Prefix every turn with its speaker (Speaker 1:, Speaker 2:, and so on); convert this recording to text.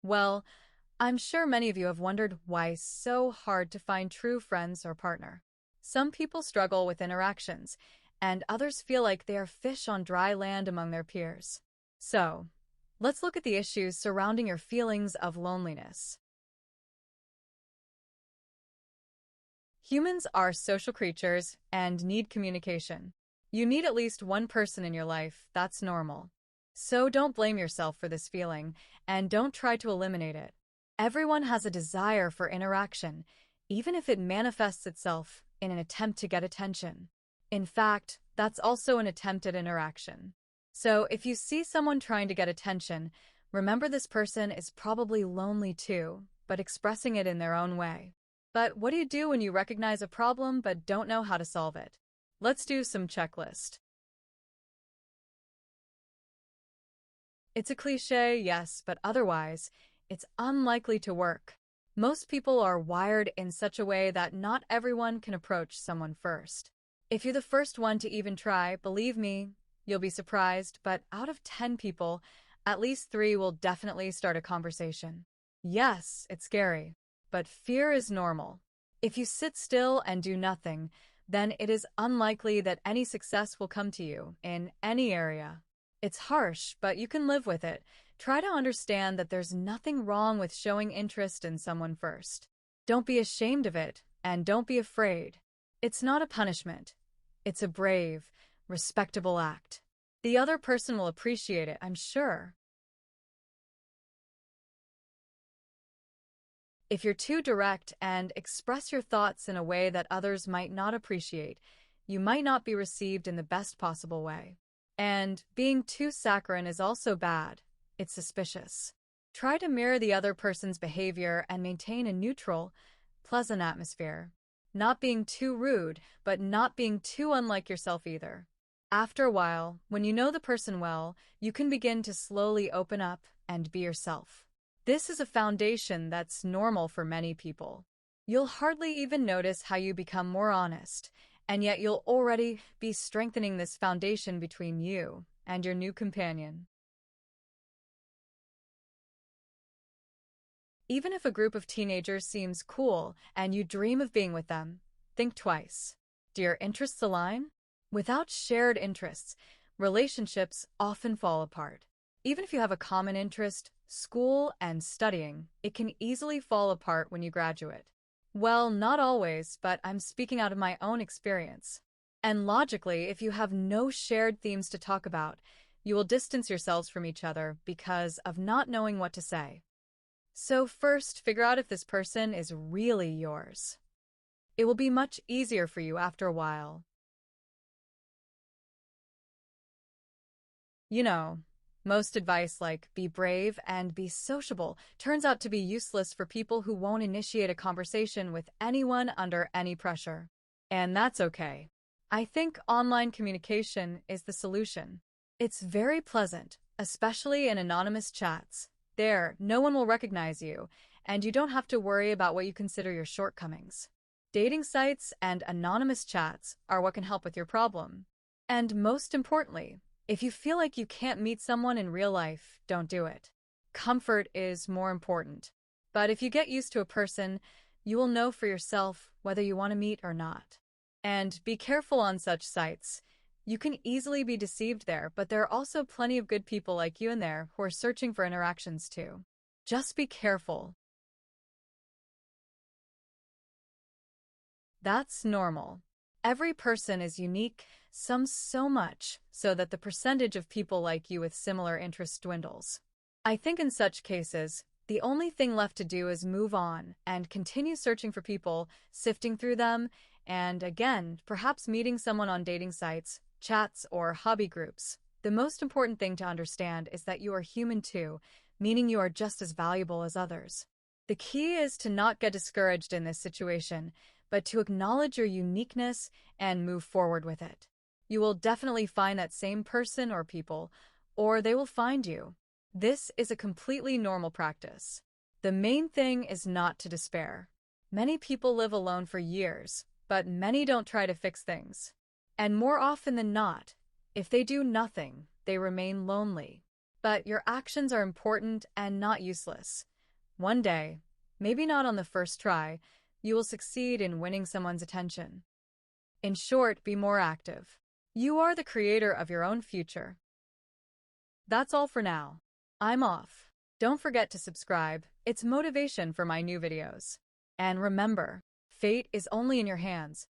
Speaker 1: Well, I'm sure many of you have wondered why it's so hard to find true friends or partner. Some people struggle with interactions, and others feel like they are fish on dry land among their peers. So, let's look at the issues surrounding your feelings of loneliness. Humans are social creatures and need communication. You need at least one person in your life, that's normal. So don't blame yourself for this feeling, and don't try to eliminate it. Everyone has a desire for interaction, even if it manifests itself in an attempt to get attention. In fact, that's also an attempt at interaction. So if you see someone trying to get attention, remember this person is probably lonely too, but expressing it in their own way. But what do you do when you recognize a problem but don't know how to solve it? Let's do some checklist. It's a cliché, yes, but otherwise, it's unlikely to work. Most people are wired in such a way that not everyone can approach someone first. If you're the first one to even try, believe me, you'll be surprised, but out of 10 people, at least 3 will definitely start a conversation. Yes, it's scary, but fear is normal. If you sit still and do nothing, then it is unlikely that any success will come to you in any area. It's harsh, but you can live with it. Try to understand that there's nothing wrong with showing interest in someone first. Don't be ashamed of it, and don't be afraid. It's not a punishment. It's a brave, respectable act. The other person will appreciate it, I'm sure. If you're too direct and express your thoughts in a way that others might not appreciate, you might not be received in the best possible way. And being too saccharine is also bad. It's suspicious. Try to mirror the other person's behavior and maintain a neutral, pleasant atmosphere. Not being too rude, but not being too unlike yourself either. After a while, when you know the person well, you can begin to slowly open up and be yourself. This is a foundation that's normal for many people. You'll hardly even notice how you become more honest, and yet you'll already be strengthening this foundation between you and your new companion. Even if a group of teenagers seems cool and you dream of being with them, think twice. Do your interests align? Without shared interests, relationships often fall apart. Even if you have a common interest, school and studying, it can easily fall apart when you graduate. Well, not always, but I'm speaking out of my own experience. And logically, if you have no shared themes to talk about, you will distance yourselves from each other because of not knowing what to say. So first, figure out if this person is really yours. It will be much easier for you after a while. You know, most advice like be brave and be sociable turns out to be useless for people who won't initiate a conversation with anyone under any pressure. And that's okay. I think online communication is the solution. It's very pleasant, especially in anonymous chats. There, no one will recognize you, and you don't have to worry about what you consider your shortcomings. Dating sites and anonymous chats are what can help with your problem. And most importantly, if you feel like you can't meet someone in real life, don't do it. Comfort is more important. But if you get used to a person, you will know for yourself whether you want to meet or not. And be careful on such sites. You can easily be deceived there, but there are also plenty of good people like you in there who are searching for interactions too. Just be careful. That's normal. Every person is unique, some so much so that the percentage of people like you with similar interests dwindles. I think in such cases, the only thing left to do is move on and continue searching for people, sifting through them, and again, perhaps meeting someone on dating sites, chats, or hobby groups. The most important thing to understand is that you are human too, meaning you are just as valuable as others. The key is to not get discouraged in this situation, but to acknowledge your uniqueness and move forward with it. You will definitely find that same person or people, or they will find you. This is a completely normal practice. The main thing is not to despair. Many people live alone for years, but many don't try to fix things. And more often than not, if they do nothing, they remain lonely. But your actions are important and not useless. One day, maybe not on the first try, you will succeed in winning someone's attention. In short, be more active. You are the creator of your own future. That's all for now. I'm off. Don't forget to subscribe. It's motivation for my new videos. And remember, fate is only in your hands.